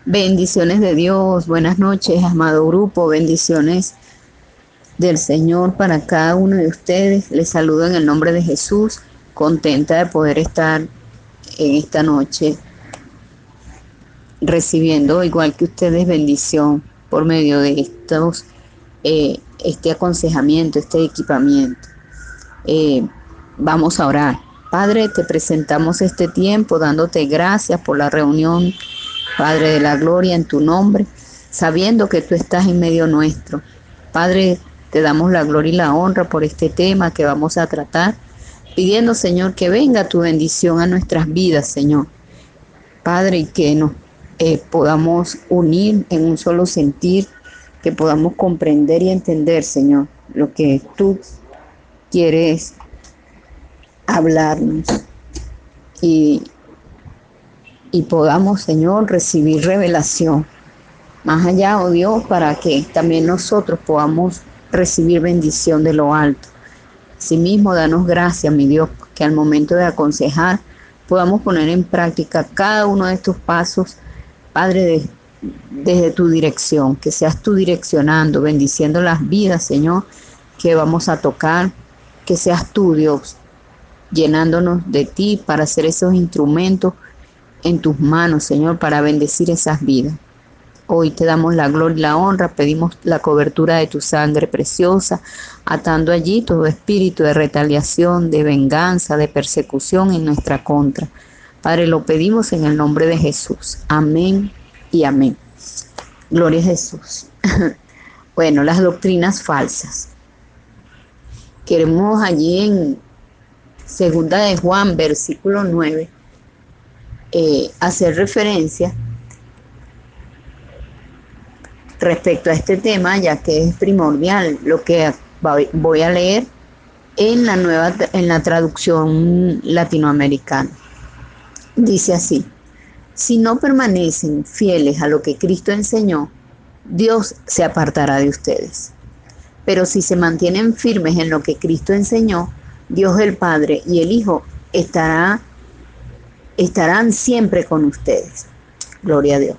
Bendiciones de Dios, buenas noches, amado grupo, bendiciones del Señor para cada uno de ustedes. Les saludo en el nombre de Jesús, contenta de poder estar en esta noche recibiendo, igual que ustedes, bendición por medio de este aconsejamiento, este equipamiento. Eh, Vamos a orar. Padre, te presentamos este tiempo dándote gracias por la reunión, Padre de la gloria, en tu nombre, sabiendo que tú estás en medio nuestro. Padre, te damos la gloria y la honra por este tema que vamos a tratar, pidiendo, Señor, que venga tu bendición a nuestras vidas, Señor. Padre, y que nos podamos unir en un solo sentir, que podamos comprender y entender, Señor, lo que tú quieres hablarnos y, y podamos, Señor, recibir revelación más allá, oh Dios, para que también nosotros podamos recibir bendición de lo alto. Asimismo, danos gracias, mi Dios, que al momento de aconsejar podamos poner en práctica cada uno de estos pasos, Padre, desde tu dirección, que seas tú direccionando, bendiciendo las vidas, Señor, que vamos a tocar, que seas tú, Dios, llenándonos de ti para hacer esos instrumentos en tus manos, Señor, para bendecir esas vidas. Hoy te damos la gloria y la honra, pedimos la cobertura de tu sangre preciosa, atando allí todo espíritu de retaliación, de venganza, de persecución en nuestra contra. Padre, lo pedimos en el nombre de Jesús. Amén y amén. Gloria a Jesús. Bueno, las doctrinas falsas. Queremos allí en Segunda de Juan, versículo 9, hacer referencia respecto a este tema, ya que es primordial lo que voy a leer en la traducción latinoamericana. Dice así: si no permanecen fieles a lo que Cristo enseñó, Dios se apartará de ustedes. Pero si se mantienen firmes en lo que Cristo enseñó, Dios el Padre y el Hijo estarán siempre con ustedes. Gloria a Dios.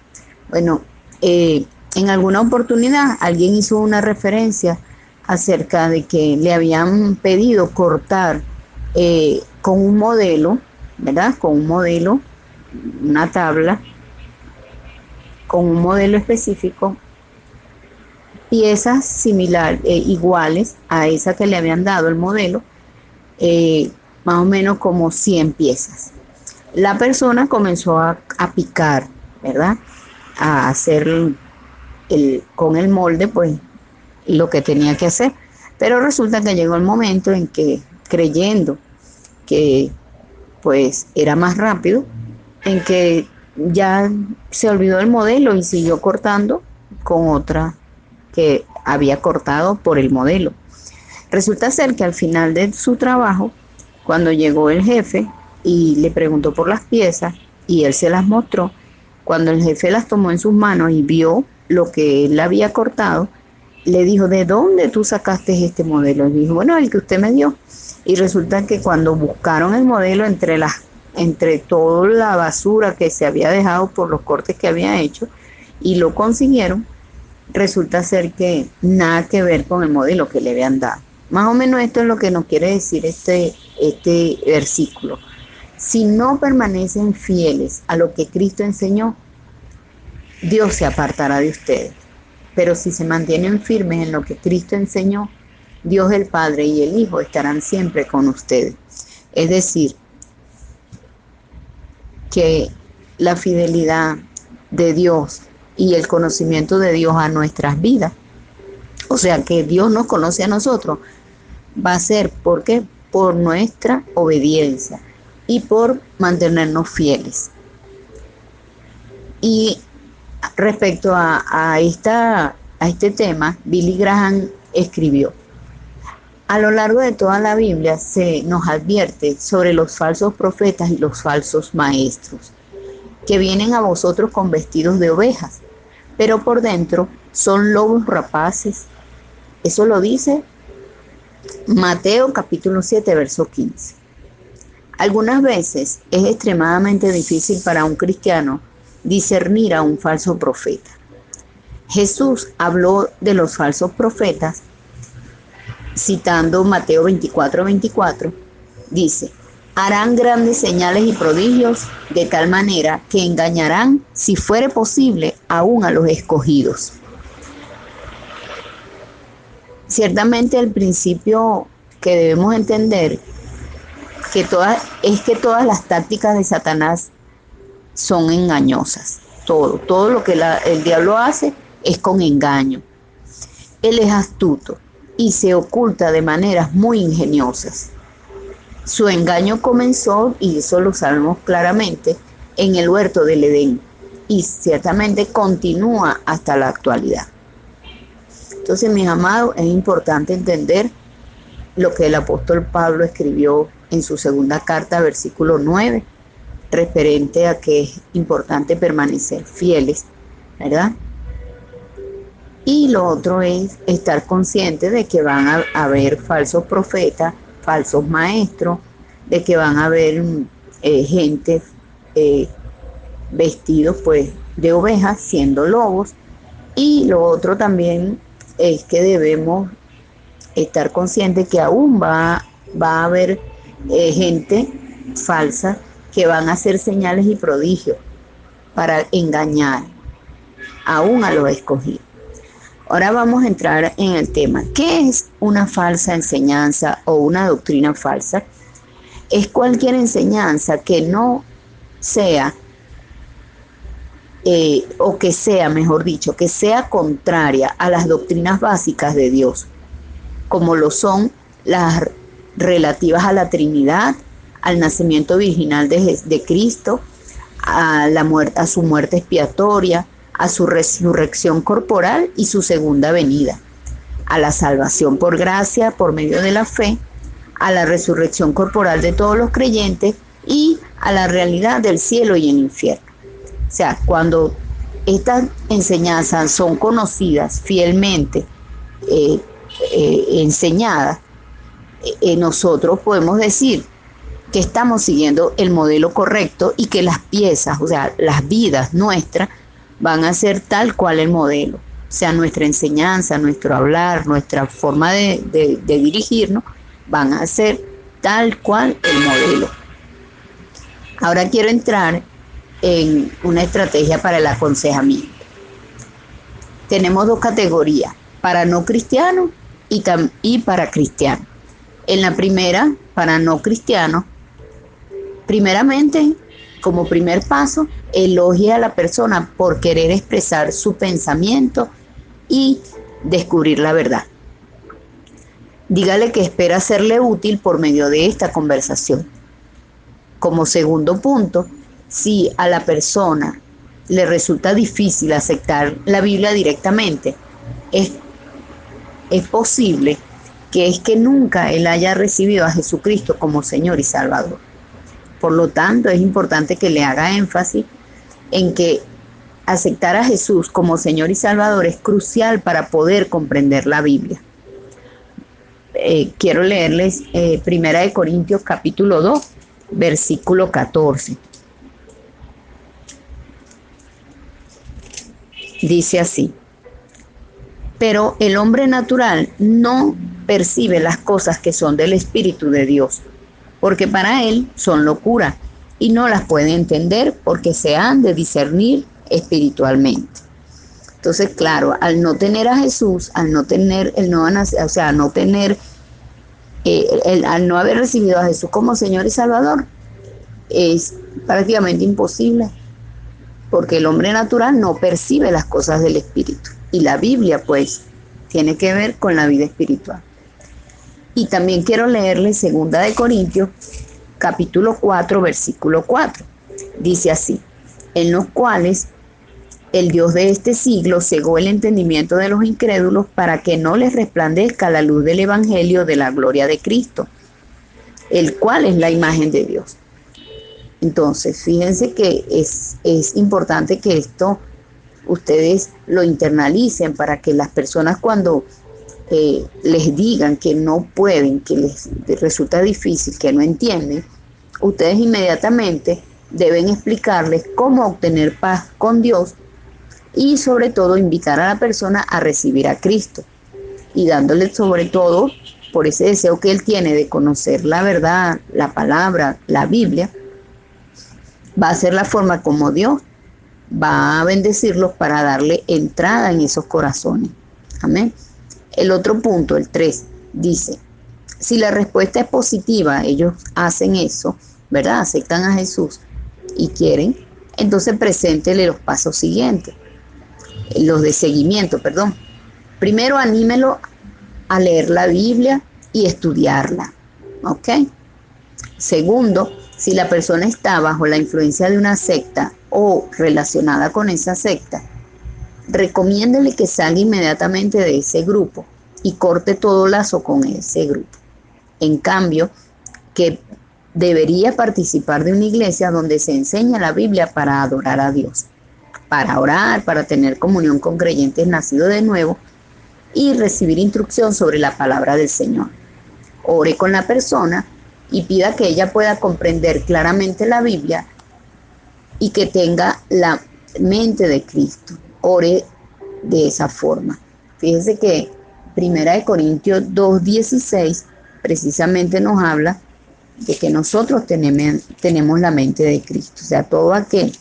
Bueno, en alguna oportunidad alguien hizo una referencia acerca de que le habían pedido cortar con un modelo, ¿verdad? Con un modelo, una tabla, con un modelo específico, piezas similares, iguales a esa que le habían dado el modelo, más o menos como 100 piezas. La persona comenzó a picar, ¿verdad? A hacer con el molde, pues, lo que tenía que hacer. Pero resulta que llegó el momento en que, creyendo que, pues, era más rápido, en que ya se olvidó el modelo y siguió cortando con otra que había cortado por el modelo. Resulta ser que al final de su trabajo, cuando llegó el jefe y le preguntó por las piezas y él se las mostró, cuando el jefe las tomó en sus manos y vio lo que él había cortado, le dijo: ¿de dónde tú sacaste este modelo? Y dijo: bueno, el que usted me dio. Y resulta que cuando buscaron el modelo entre toda la basura que se había dejado por los cortes que había hecho, y lo consiguieron, resulta ser que nada que ver con el modelo que le habían dado. Más o menos esto es lo que nos quiere decir este versículo. Si no permanecen fieles a lo que Cristo enseñó, Dios se apartará de ustedes. Pero si se mantienen firmes en lo que Cristo enseñó, Dios el Padre y el Hijo estarán siempre con ustedes. Es decir, que la fidelidad de Dios y el conocimiento de Dios a nuestras vidas, o sea, que Dios nos conoce a nosotros, va a ser porque por nuestra obediencia y por mantenernos fieles. Y respecto a este tema, Billy Graham escribió: a lo largo de toda la Biblia se nos advierte sobre los falsos profetas y los falsos maestros, que vienen a vosotros con vestidos de ovejas, pero por dentro son lobos rapaces. Eso lo dice Mateo capítulo 7, verso 15. Algunas veces es extremadamente difícil para un cristiano discernir a un falso profeta. Jesús habló de los falsos profetas citando Mateo 24:24, dice: harán grandes señales y prodigios de tal manera que engañarán, si fuere posible, aún a los escogidos. Ciertamente el principio que debemos entender es que todas las tácticas de Satanás son engañosas. Todo lo que el diablo hace es con engaño. Él es astuto y se oculta de maneras muy ingeniosas. Su engaño comenzó, y eso lo sabemos claramente, en el huerto del Edén, y ciertamente continúa hasta la actualidad. Entonces, mis amados, es importante entender lo que el apóstol Pablo escribió en su segunda carta, versículo 9, referente a que es importante permanecer fieles, ¿verdad? Y lo otro es estar consciente de que van a haber falsos profetas, falsos maestros, de que van a haber gente vestidos pues de ovejas siendo lobos. Y lo otro también es que debemos estar conscientes que aún va a haber gente falsa que van a hacer señales y prodigios para engañar aún a los escogidos. Ahora vamos a entrar en el tema. ¿Qué es una falsa enseñanza o una doctrina falsa? Es cualquier enseñanza que no sea, o que sea, mejor dicho, que sea contraria a las doctrinas básicas de Dios, como lo son las relativas a la Trinidad, al nacimiento virginal de Cristo, a su muerte expiatoria, a su resurrección corporal y su segunda venida, a la salvación por gracia por medio de la fe, a la resurrección corporal de todos los creyentes y a la realidad del cielo y el infierno. O sea, cuando estas enseñanzas son conocidas, fielmente enseñadas, nosotros podemos decir que estamos siguiendo el modelo correcto y que las piezas, o sea, las vidas nuestras, van a ser tal cual el modelo. O sea, nuestra enseñanza, nuestro hablar, nuestra forma de dirigirnos, van a ser tal cual el modelo. Ahora quiero entrar en una estrategia para el aconsejamiento. Tenemos dos categorías, para no cristianos y para cristianos. En la primera, para no cristianos, primeramente, como primer paso, elogie a la persona por querer expresar su pensamiento y descubrir la verdad. Dígale que espera serle útil por medio de esta conversación. Como segundo punto, si a la persona le resulta difícil aceptar la Biblia directamente, es posible que es que nunca él haya recibido a Jesucristo como Señor y Salvador. Por lo tanto, es importante que le haga énfasis en que aceptar a Jesús como Señor y Salvador es crucial para poder comprender la Biblia. Quiero leerles 1 Corintios capítulo 2, versículo 14. Dice así: pero el hombre natural no percibe las cosas que son del Espíritu de Dios, porque para él son locura y no las puede entender porque se han de discernir espiritualmente. Entonces, claro, al no tener a Jesús, al no tener al no haber recibido a Jesús como Señor y Salvador, es prácticamente imposible, porque el hombre natural no percibe las cosas del Espíritu. Y la Biblia, pues, tiene que ver con la vida espiritual. Y también quiero leerle 2 Corintios, capítulo 4, versículo 4. Dice así: en los cuales el Dios de este siglo cegó el entendimiento de los incrédulos para que no les resplandezca la luz del Evangelio de la gloria de Cristo, el cual es la imagen de Dios. Entonces, fíjense que es importante que esto ustedes lo internalicen para que las personas cuando les digan que no pueden, que les resulta difícil, que no entienden, ustedes inmediatamente deben explicarles cómo obtener paz con Dios y sobre todo invitar a la persona a recibir a Cristo y dándole sobre todo por ese deseo que él tiene de conocer la verdad, la palabra, la Biblia, va a ser la forma como Dios va a bendecirlos para darle entrada en esos corazones. Amén. El otro punto, el 3, dice, si la respuesta es positiva, ellos hacen eso, ¿verdad? Aceptan a Jesús y quieren, entonces preséntele los pasos siguientes, los de seguimiento, perdón. Primero, anímelo a leer la Biblia y estudiarla, ¿ok? Segundo, si la persona está bajo la influencia de una secta o relacionada con esa secta, recomiéndele que salga inmediatamente de ese grupo y corte todo lazo con ese grupo. En cambio, que debería participar de una iglesia donde se enseña la Biblia para adorar a Dios, para orar, para tener comunión con creyentes nacidos de nuevo y recibir instrucción sobre la palabra del Señor. Ore con la persona y pida que ella pueda comprender claramente la Biblia y que tenga la mente de Cristo. Ore de esa forma. Fíjese que 1 Corintios 2:16 precisamente nos habla de que nosotros tenemos la mente de Cristo. O sea, todo aquel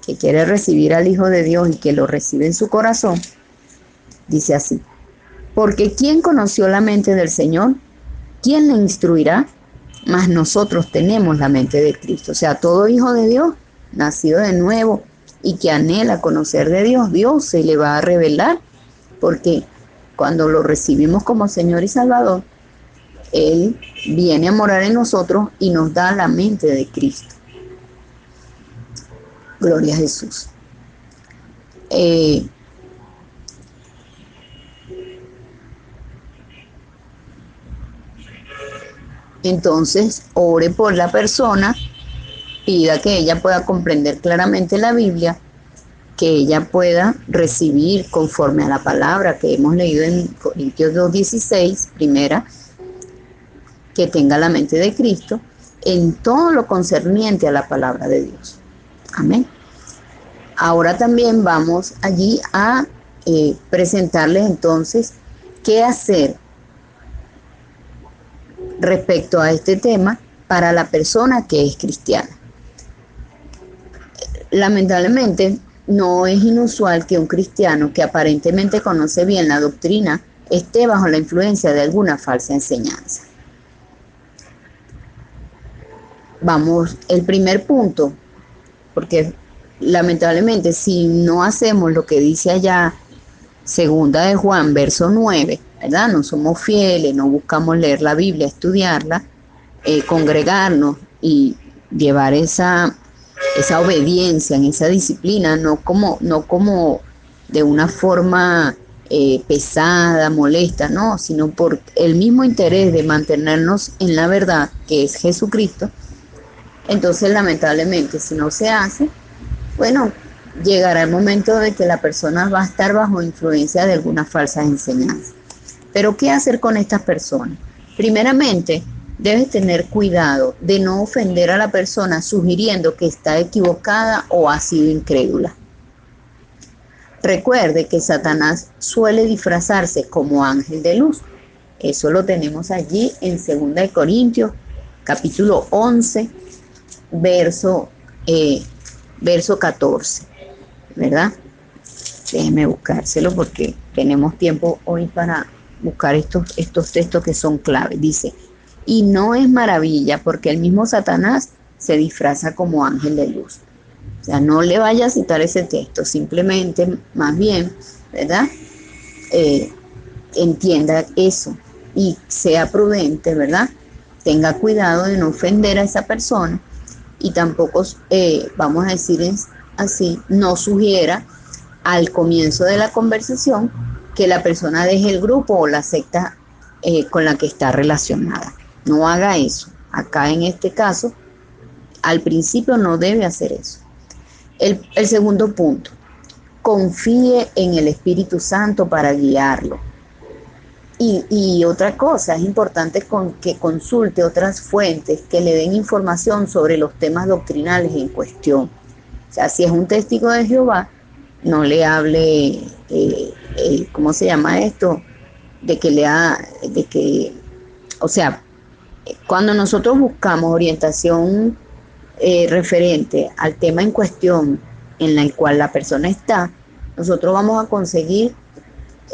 que quiere recibir al Hijo de Dios y que lo recibe en su corazón, dice así, porque ¿quién conoció la mente del Señor? ¿Quién le instruirá? Mas nosotros tenemos la mente de Cristo. O sea, todo hijo de Dios, nacido de nuevo y que anhela conocer de Dios, Dios se le va a revelar, porque cuando lo recibimos como Señor y Salvador, Él viene a morar en nosotros y nos da la mente de Cristo. Gloria a Jesús. Entonces, ore por la persona, pida que ella pueda comprender claramente la Biblia, que ella pueda recibir conforme a la palabra que hemos leído en Corintios 2:16, primera, que tenga la mente de Cristo en todo lo concerniente a la palabra de Dios. Amén. Ahora también vamos allí a presentarles entonces qué hacer respecto a este tema para la persona que es cristiana. Lamentablemente, no es inusual que un cristiano que aparentemente conoce bien la doctrina esté bajo la influencia de alguna falsa enseñanza. Vamos, el primer punto, porque lamentablemente si no hacemos lo que dice allá, segunda de Juan, verso 9, ¿verdad? No somos fieles, no buscamos leer la Biblia, estudiarla, congregarnos y llevar esa obediencia, en esa disciplina, no como de una forma pesada, molesta, no, sino por el mismo interés de mantenernos en la verdad, que es Jesucristo. Entonces, lamentablemente, si no se hace, bueno, llegará el momento de que la persona va a estar bajo influencia de algunas falsas enseñanzas. Pero, ¿qué hacer con estas personas? Primeramente, debes tener cuidado de no ofender a la persona sugiriendo que está equivocada o ha sido incrédula. Recuerde que Satanás suele disfrazarse como ángel de luz. Eso lo tenemos allí en 2 Corintios, capítulo 11, verso 14, ¿verdad? Déjeme buscárselo porque tenemos tiempo hoy para buscar estos textos que son claves. Dice, y no es maravilla porque el mismo Satanás se disfraza como ángel de luz. O sea, no le vaya a citar ese texto, simplemente, más bien, ¿verdad? Entienda eso y sea prudente, ¿verdad? Tenga cuidado de no ofender a esa persona y tampoco, vamos a decir así, no sugiera al comienzo de la conversación que la persona deje el grupo o la secta con la que está relacionada. No haga eso. Acá en este caso, al principio no debe hacer eso. El segundo punto, confíe en el Espíritu Santo para guiarlo. Y otra cosa, es importante que consulte otras fuentes que le den información sobre los temas doctrinales en cuestión. O sea, si es un testigo de Jehová, no le hable, ¿cómo se llama esto? O sea, cuando nosotros buscamos orientación referente al tema en cuestión en el cual la persona está, nosotros vamos a conseguir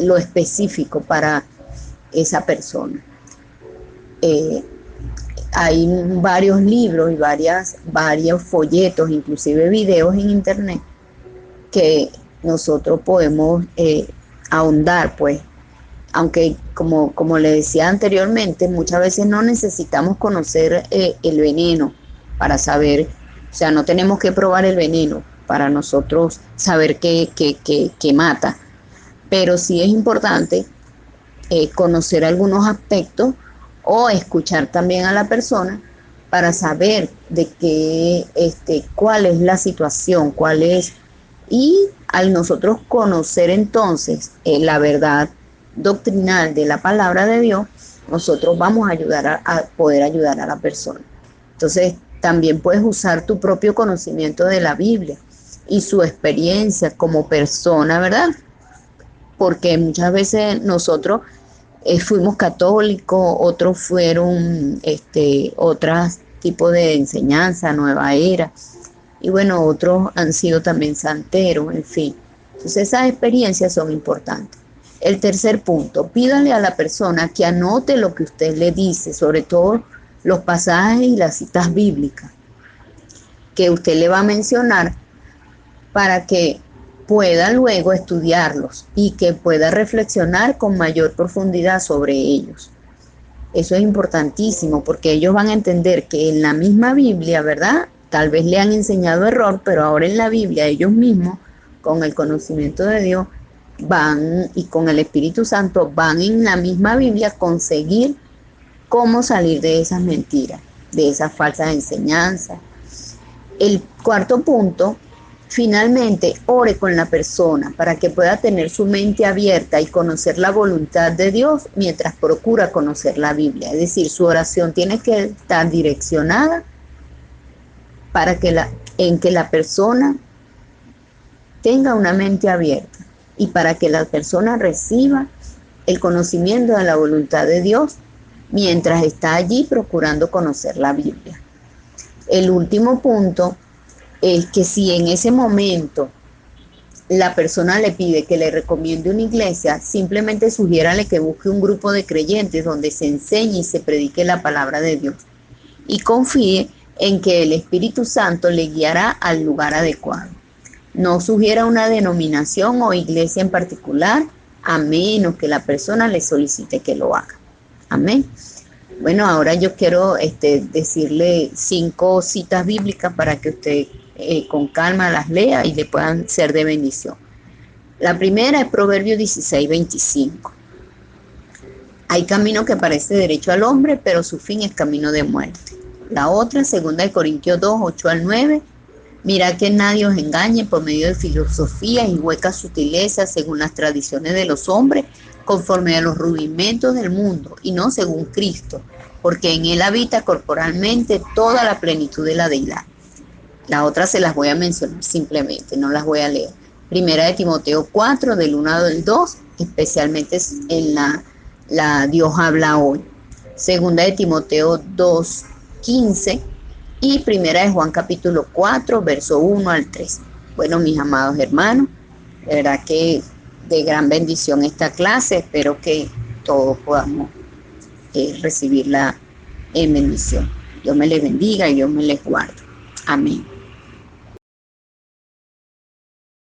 lo específico para esa persona. Hay varios libros y varios folletos, inclusive videos en internet que nosotros podemos ahondar, pues, aunque como le decía anteriormente, muchas veces no necesitamos conocer el veneno para saber, o sea, no tenemos que probar el veneno para nosotros saber qué mata, pero sí es importante conocer algunos aspectos o escuchar también a la persona para saber de qué, cuál es la situación, y al nosotros conocer entonces la verdad doctrinal de la palabra de Dios, nosotros vamos a ayudar a poder ayudar a la persona. Entonces, también puedes usar tu propio conocimiento de la Biblia y su experiencia como persona, ¿verdad? Porque muchas veces nosotros fuimos católicos, otros fueron otros tipos de enseñanza, nueva era, y bueno, otros han sido también santeros, en fin. Entonces esas experiencias son importantes. El tercer punto, pídale a la persona que anote lo que usted le dice, sobre todo los pasajes y las citas bíblicas que usted le va a mencionar para que pueda luego estudiarlos y que pueda reflexionar con mayor profundidad sobre ellos. Eso es importantísimo porque ellos van a entender que en la misma Biblia, ¿verdad? Tal vez le han enseñado error, pero ahora en la Biblia ellos mismos, con el conocimiento de Dios, van y con el Espíritu Santo, van en la misma Biblia a conseguir cómo salir de esas mentiras, de esas falsas enseñanzas. El cuarto punto, finalmente, ore con la persona para que pueda tener su mente abierta y conocer la voluntad de Dios mientras procura conocer la Biblia. Es decir, su oración tiene que estar direccionada para que la persona tenga una mente abierta y para que la persona reciba el conocimiento de la voluntad de Dios mientras está allí procurando conocer la Biblia. El último punto es que si en ese momento la persona le pide que le recomiende una iglesia, simplemente sugiérale que busque un grupo de creyentes donde se enseñe y se predique la palabra de Dios y confíe en que el Espíritu Santo le guiará al lugar adecuado. No sugiera una denominación o iglesia en particular, a menos que la persona le solicite que lo haga. Amén. Bueno, ahora yo quiero decirle 5 citas bíblicas para que usted con calma las lea y le puedan ser de bendición. La primera es Proverbios 16:25. Hay camino que parece derecho al hombre, pero su fin es camino de muerte. La otra, 2 Corintios 2:8-9. Mira que nadie os engañe por medio de filosofías y huecas sutilezas según las tradiciones de los hombres, conforme a los rudimentos del mundo, y no según Cristo, porque en él habita corporalmente toda la plenitud de la deidad. La otra se las voy a mencionar simplemente, no las voy a leer. Primera de Timoteo 4, del 1 al 2, especialmente en la Dios habla hoy. Segunda de Timoteo 2:15 y primera de Juan capítulo 4, verso 1 al 3. Bueno, mis amados hermanos, de verdad que de gran bendición esta clase, espero que todos podamos recibirla en bendición. Dios me les bendiga y Dios me les guarde. Amén.